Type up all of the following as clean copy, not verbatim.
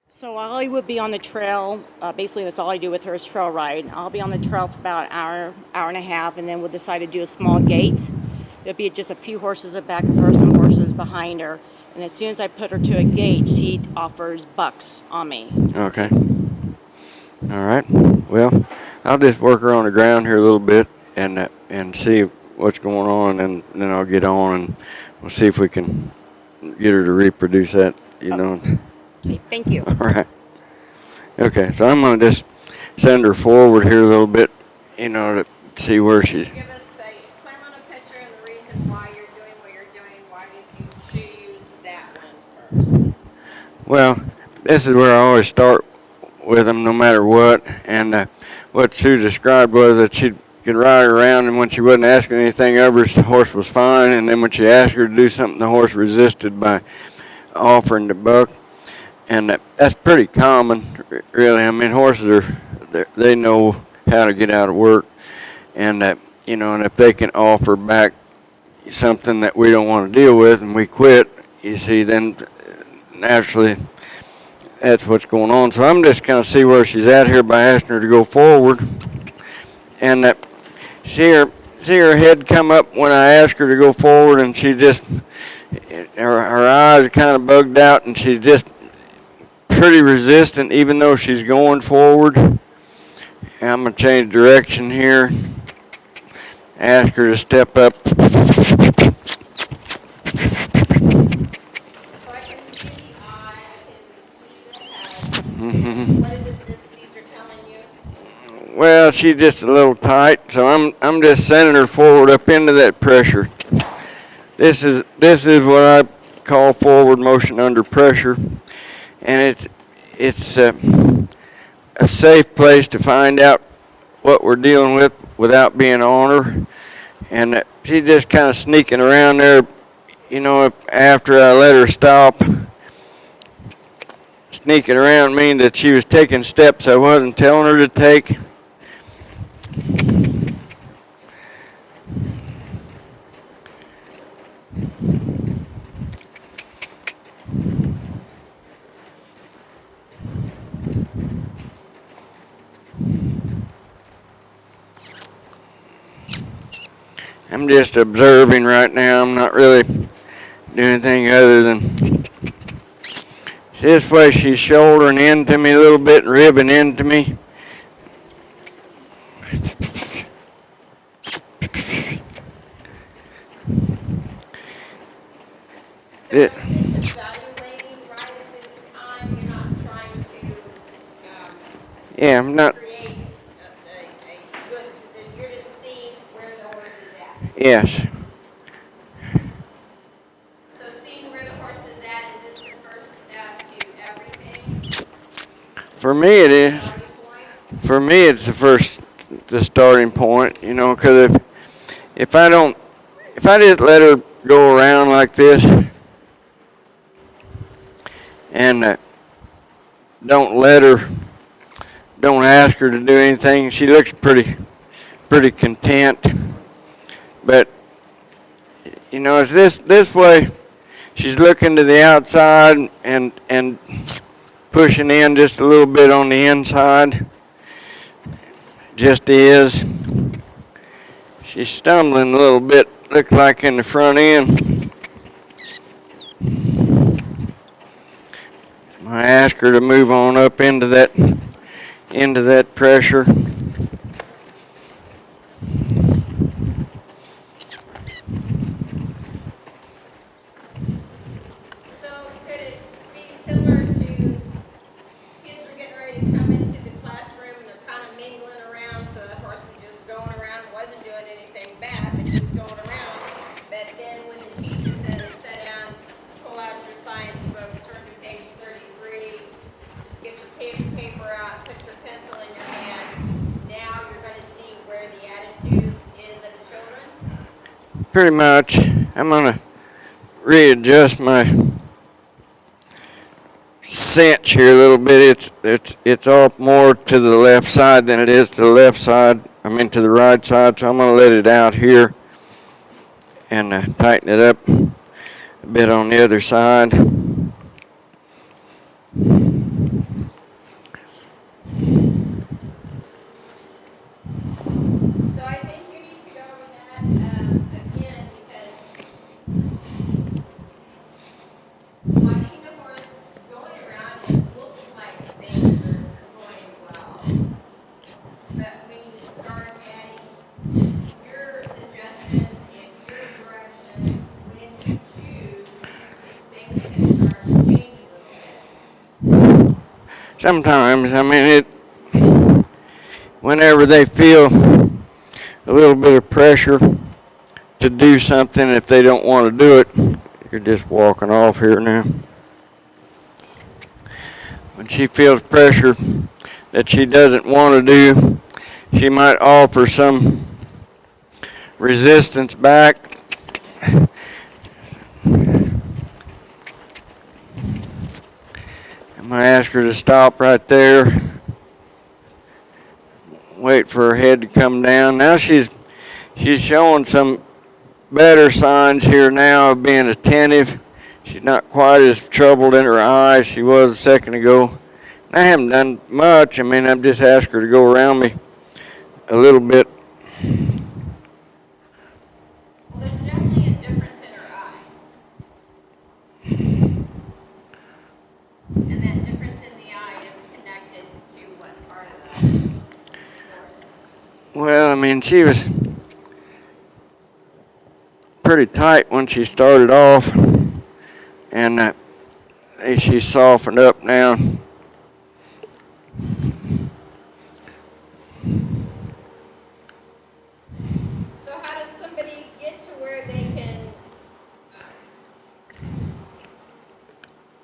So I would be on the trail. Basically, that's all I do with her is trail ride. I'll be on the trail for about an hour, hour and a half, and then we'll decide to do a small gait. There'll be just a few horses at back of her, some horses behind her. And as soon as I put her to a gate, she offers bucks on me. Okay. All right. Well, I'll just work her on the ground here a little bit and see what's going on, and then I'll get on and we'll see if we can get her to reproduce that. Okay, thank you. All right. Okay. So I'm gonna just send her forward here a little bit, to see where she's. Give us the climb on a picture and the reason why you're doing what you're doing. Why did you choose that one first? Well, this is where I always start with them, no matter what. And what Sue described was that she could ride around, and when she wasn't asking anything of her, the horse was fine. And then when she asked her to do something, the horse resisted by offering to buck. And that's pretty common, really. I mean, horses they know how to get out of work, and and if they can offer back something that we don't want to deal with, and we quit, you see, then naturally that's what's going on. So I'm just going to see where she's at here by asking her to go forward, and see her head come up when I ask her to go forward, and she just her eyes are kind of bugged out, and she's just pretty resistant even though she's going forward. And I'm going to change direction here. Ask her to step up. So I can see the eye, I can see the head. Mm-hmm. What is it that these are telling you? Well, she's just a little tight, so I'm just sending her forward up into that pressure. This is what I call forward motion under pressure, and it's a safe place to find out what we're dealing with without being on her. And she's just kind of sneaking around there, after I let her stop. Sneaking around means that she was taking steps I wasn't telling her to take. I'm just observing right now. I'm not really doing anything other than this way. She's shouldering into me a little bit and ribbing into me. So you're just evaluating right at this time. You're not trying to Yeah, I'm not. create a good position. You're just seeing where the horse is at. Yes. So seeing where the horse is at, is this the first step to everything? For me, it is. Starting point? For me, it's the starting point. Because if I just let her go around like this and don't ask her to do anything, she looks pretty content. But it's this way. She's looking to the outside and pushing in just a little bit on the inside. Just is. She's stumbling a little bit, look like in the front end. I ask her to move on up into that pressure. So could it be similar to kids are getting ready to come into the classroom and they're kind of mingling around, so the horse was just going around, wasn't doing anything bad, but just going around. But then when the teacher says, sit down, pull out your science book, turn to page 33, get your paper out, put your pencil in your hand, now you're going to see where the attitude is of the children? Pretty much. I'm gonna readjust my cinch here a little bit. It's off more to the left side than it is to the left side. I mean to the right side. So I'm gonna let it out here and tighten it up a bit on the other side. sometimes, I mean, whenever they feel a little bit of pressure to do something, if they don't want to do it, you're just walking off here now. When she feels pressure that she doesn't want to do, she might offer some resistance back. I'm going to ask her to stop right there. Wait for her head to come down. Now she's showing some better signs here now of being attentive. She's not quite as troubled in her eyes as she was a second ago. I haven't done much. I mean, I've just asked her to go around me a little bit. Well, there's definitely a difference in her eye. And that difference in the eye is connected to what part of the horse? Well, I mean, she was pretty tight when she started off, and she's softened up now. So how does somebody get to where they can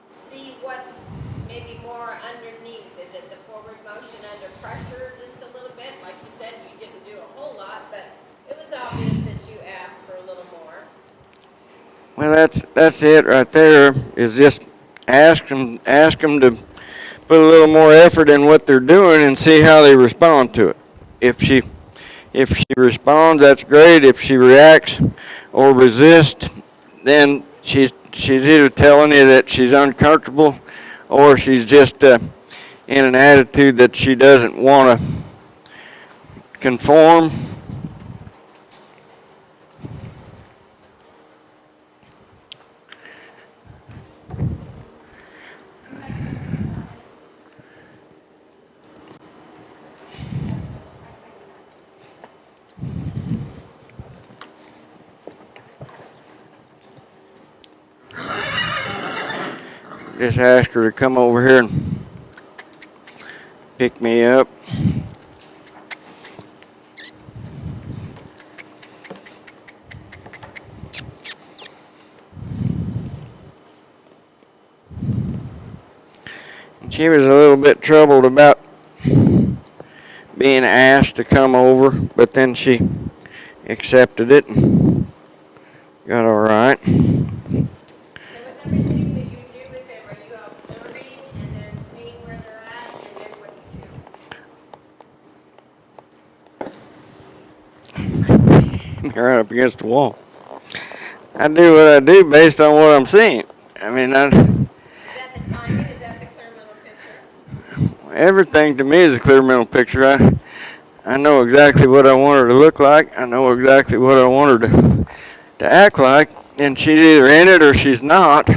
see what's maybe more underneath? Is it the forward motion under pressure just a little bit? Like you said, you didn't do a whole lot, but it was obvious that you asked for a little more. Well, that's it right there. Is just ask them to put a little more effort in what they're doing and see how they respond to it. If she responds, that's great. If she reacts or resists, then she's either telling you that she's uncomfortable or she's just in an attitude that she doesn't want to conform. Just ask her to come over here and pick me up. She was a little bit troubled about being asked to come over, but then she accepted it and got all right. So with everything that you do with them, are you observing and then seeing where they're at and then what you do? Right up against the wall. I do what I do based on what I'm seeing. I mean, Is that the timing? Is that the clear mental picture? everything to me is a clear mental picture. I know exactly what I want her to look like. I know exactly what I want her to act like, and she's either in it or she's not.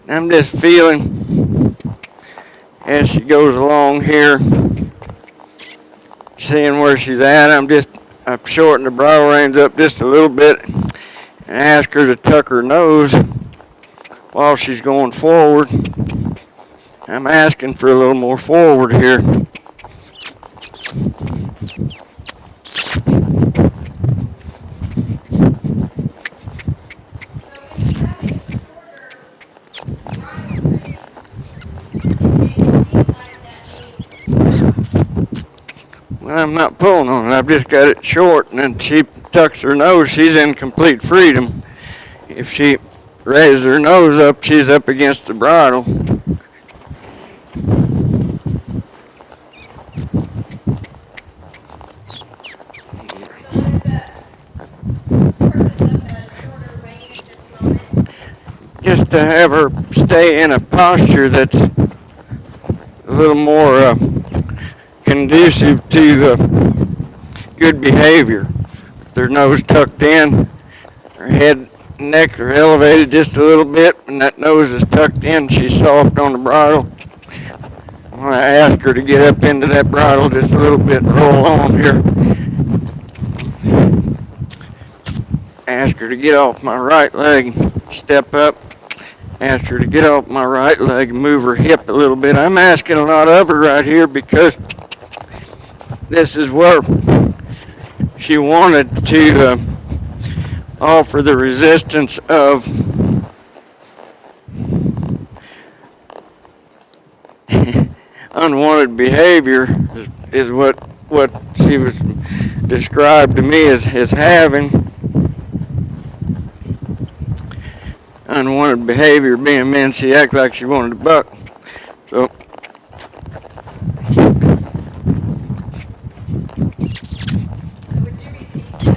I'm just feeling as she goes along here, seeing where she's at. I've shortened the bridle reins up just a little bit and ask her to tuck her nose while she's going forward. I'm asking for a little more forward here. Well, I'm not pulling on it. I've just got it short, and then she tucks her nose. She's in complete freedom. If she raises her nose up, she's up against the bridle. Just to have her stay in a posture that's a little more conducive to good behavior. Their nose tucked in, her head and neck are elevated just a little bit, and that nose is tucked in. She's soft on the bridle. I'm going to ask her to get up into that bridle just a little bit and roll on here. Ask her to get off my right leg, step up, asked her to get off my right leg and move her hip a little bit. I'm asking a lot of her right here because this is where she wanted to offer the resistance of unwanted behavior is what she was described to me as having. Unwanted behavior being men, she acted like she wanted to buck. So Would you repeat that?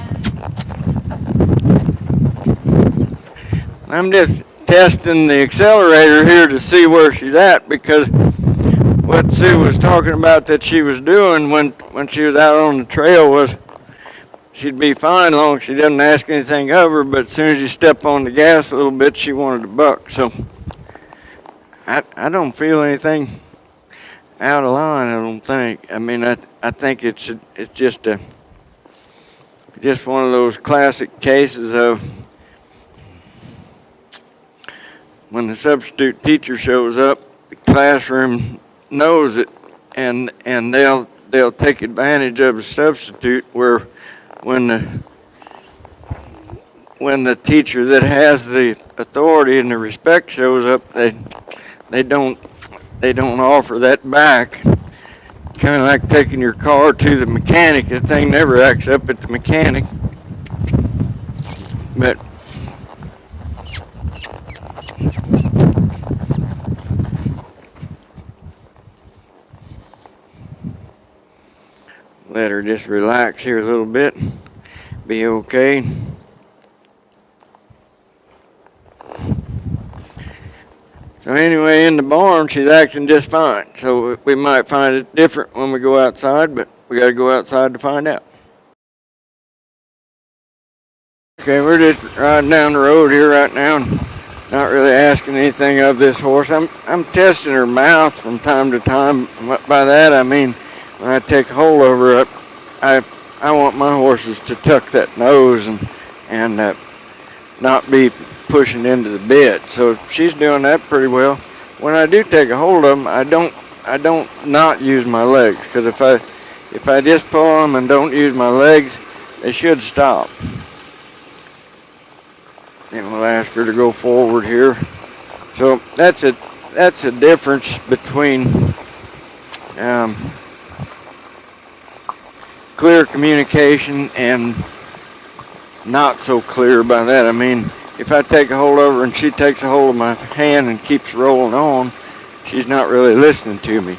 I'm just testing the accelerator here to see where she's at, because what Sue was talking about that she was doing when she was out on the trail was she'd be fine as long as she doesn't ask anything of her, but as soon as you step on the gas a little bit, she wanted to buck. So I don't feel anything out of line, I don't think. I mean, I think it's just one of those classic cases of when the substitute teacher shows up, the classroom knows it, and they'll take advantage of a substitute, where when the teacher that has the authority and the respect shows up, they don't offer that back. Kind of like taking your car to the mechanic. The thing never acts up at the mechanic. But let her just relax here a little bit. Be okay. So anyway, in the barn, she's acting just fine. So we might find it different when we go outside, but we got to go outside to find out. Okay, we're just riding down the road here right now, and not really asking anything of this horse. I'm testing her mouth from time to time. By that I mean, when I take hold of her, I want my horses to tuck that nose and not be pushing into the bit. So she's doing that pretty well. When I do take a hold of them, I don't not use my legs, because if I just pull them and don't use my legs, they should stop. And we'll ask her to go forward here. So that's a difference between clear communication and not so clear. By that I mean, if I take a hold of her and she takes a hold of my hand and keeps rolling on, she's not really listening to me.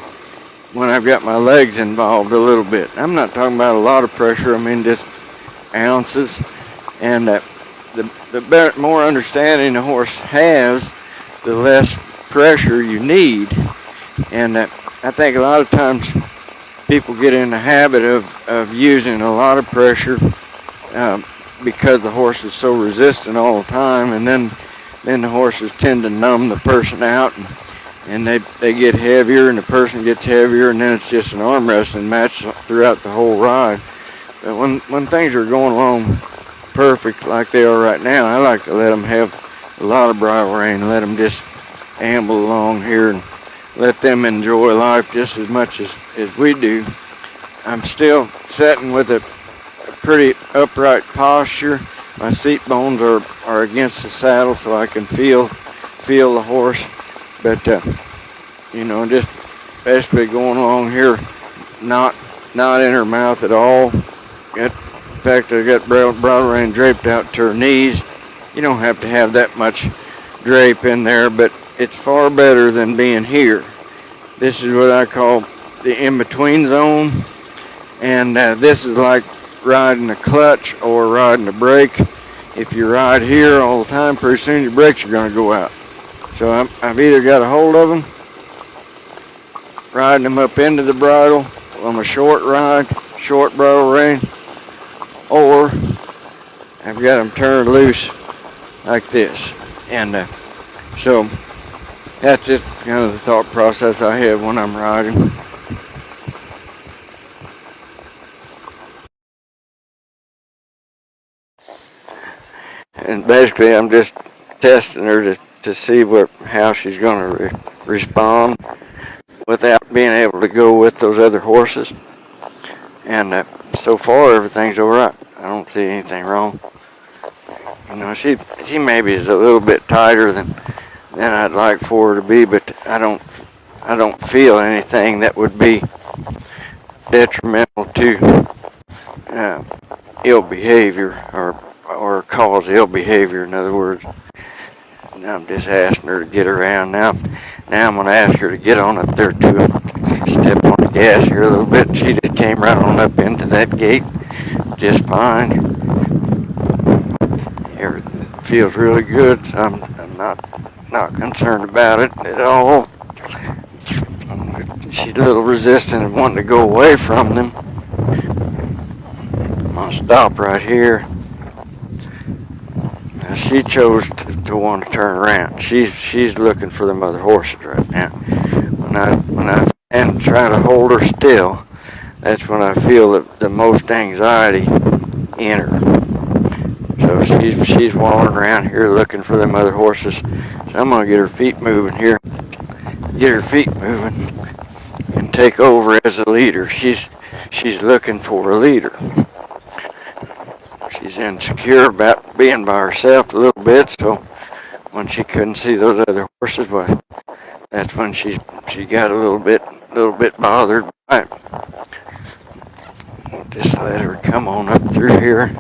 When I've got my legs involved a little bit, I'm not talking about a lot of pressure. I mean just ounces. And the more understanding the horse has, the less pressure you need. And I think a lot of times people get in the habit of using a lot of pressure because the horse is so resistant all the time, and then the horses tend to numb the person out, and they get heavier, and the person gets heavier, and then it's just an arm wrestling match throughout the whole ride. But when things are going along perfect like they are right now, I like to let them have a lot of bridle rein, let them just amble along here and let them enjoy life just as much as we do. I'm still sitting with a pretty upright posture. My seat bones are against the saddle, so I can feel the horse. But just basically going along here, not in her mouth at all. In fact, I got bridle rein draped out to her knees. You don't have to have that much drape in there, but it's far better than being here. This is what I call the in-between zone, and this is like riding a clutch or riding a brake. If you ride here all the time, pretty soon your brakes are going to go out. So I've either got a hold of them, riding them up into the bridle on a short ride, short bridle rein, or I've got them turned loose like this. And so that's just kind of the thought process I have when I'm riding. And basically I'm just testing her to to see how she's going to respond without being able to go with those other horses. And so far, everything's all right. I don't see anything wrong. You know, she maybe is a little bit tighter than I'd like for her to be, but I don't feel anything that would be detrimental to ill behavior or cause ill behavior. In other words, I'm just asking her to get around now. Now I'm going to ask her to get on up there too. Step on the gas here a little bit. She just came right on up into that gate just fine. Everything feels really good. So I'm not concerned about it at all. She's a little resistant and wanting to go away from them. I'm going to stop right here. Now she chose to want to turn around. She's looking for them other horses right now. When I and try to hold her still, that's when I feel the most anxiety in her. So she's wandering around here looking for them other horses. So I'm gonna get her feet moving here. Get her feet moving and take over as a leader. She's looking for a leader. She's insecure about being by herself a little bit, so when she couldn't see those other horses, well, that's when she got a little bit bothered by it. Just let her come on up through here.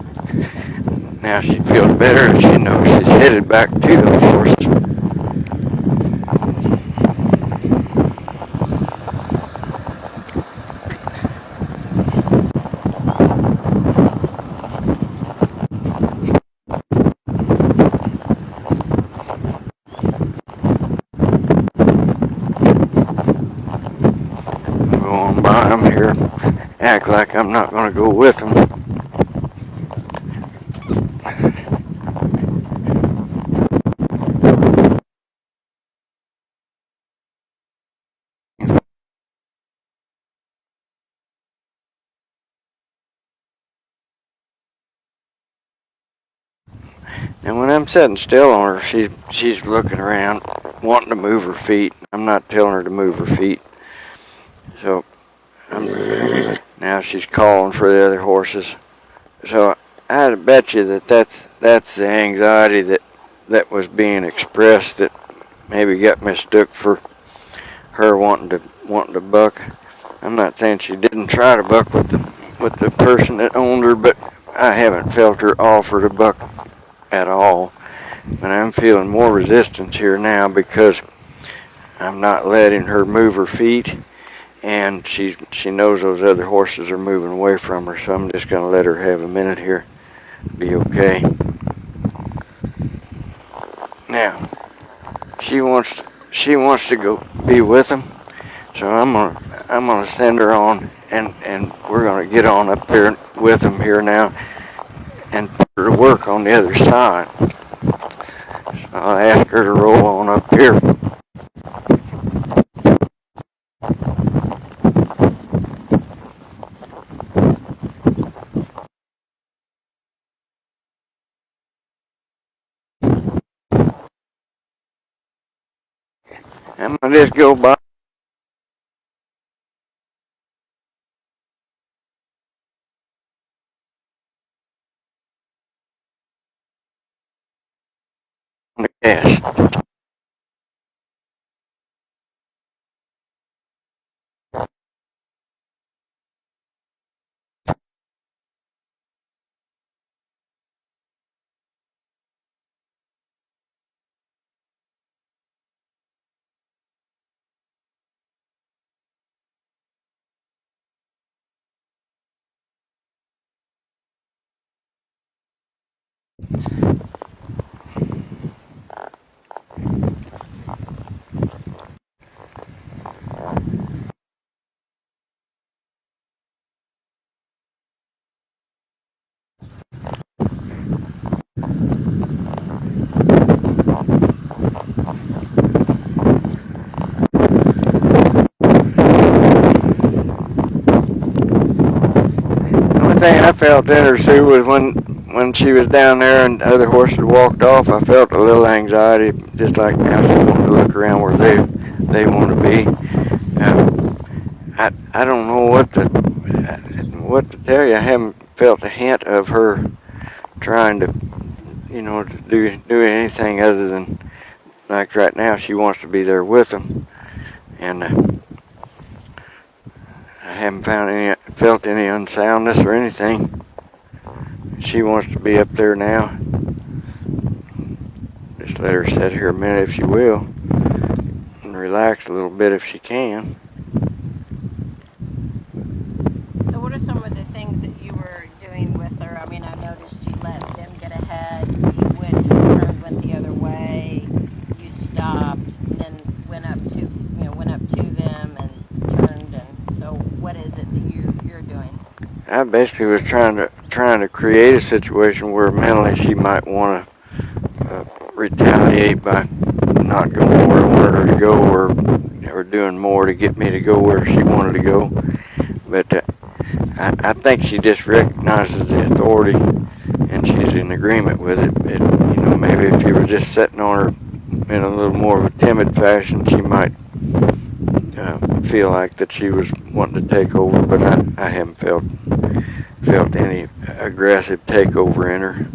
Now she feels better and she knows she's headed back to those horses. Go on by them here. Act like I'm not going to go with them. And when I'm sitting still on her, she's looking around, wanting to move her feet. I'm not telling her to move her feet. So now she's calling for the other horses. So I bet you that's the anxiety that was being expressed that maybe got mistook for her wanting to buck. I'm not saying she didn't try to buck with the person that owned her, but I haven't felt her offer to buck at all. But I'm feeling more resistance here now because I'm not letting her move her feet, and she knows those other horses are moving away from her, so I'm just going to let her have a minute here. Be okay. Now, she wants to go be with them, so I'm gonna send her on, and we're gonna get on up there with them here now, and put her to work on the other side. So I'll ask her to roll on up here. I'm gonna just go by on the gas. The thing I felt in her, Sue, was when she was down there and the other horses walked off, I felt a little anxiety just like now she wanting to look around where they want to be. I don't know what to tell you. I haven't felt a hint of her trying to, to do anything other than, like right now, she wants to be there with them, and I haven't felt any unsoundness or anything. She wants to be up there now. Just let her sit here a minute if she will, and relax a little bit if she can. So what are some of the things that you were doing with her? I mean, I noticed you let them get ahead, went the other way, you stopped, and then went up to them and turned, and so what is it that you're doing? I basically was trying to create a situation where mentally she might want to retaliate by not going where I wanted her to go, or doing more to get me to go where she wanted to go. But I think she just recognizes the authority, and she's in agreement with it. Maybe if you were just sitting on her in a little more of a timid fashion, she might feel like that she was wanting to take over. But I haven't felt any aggressive takeover in her.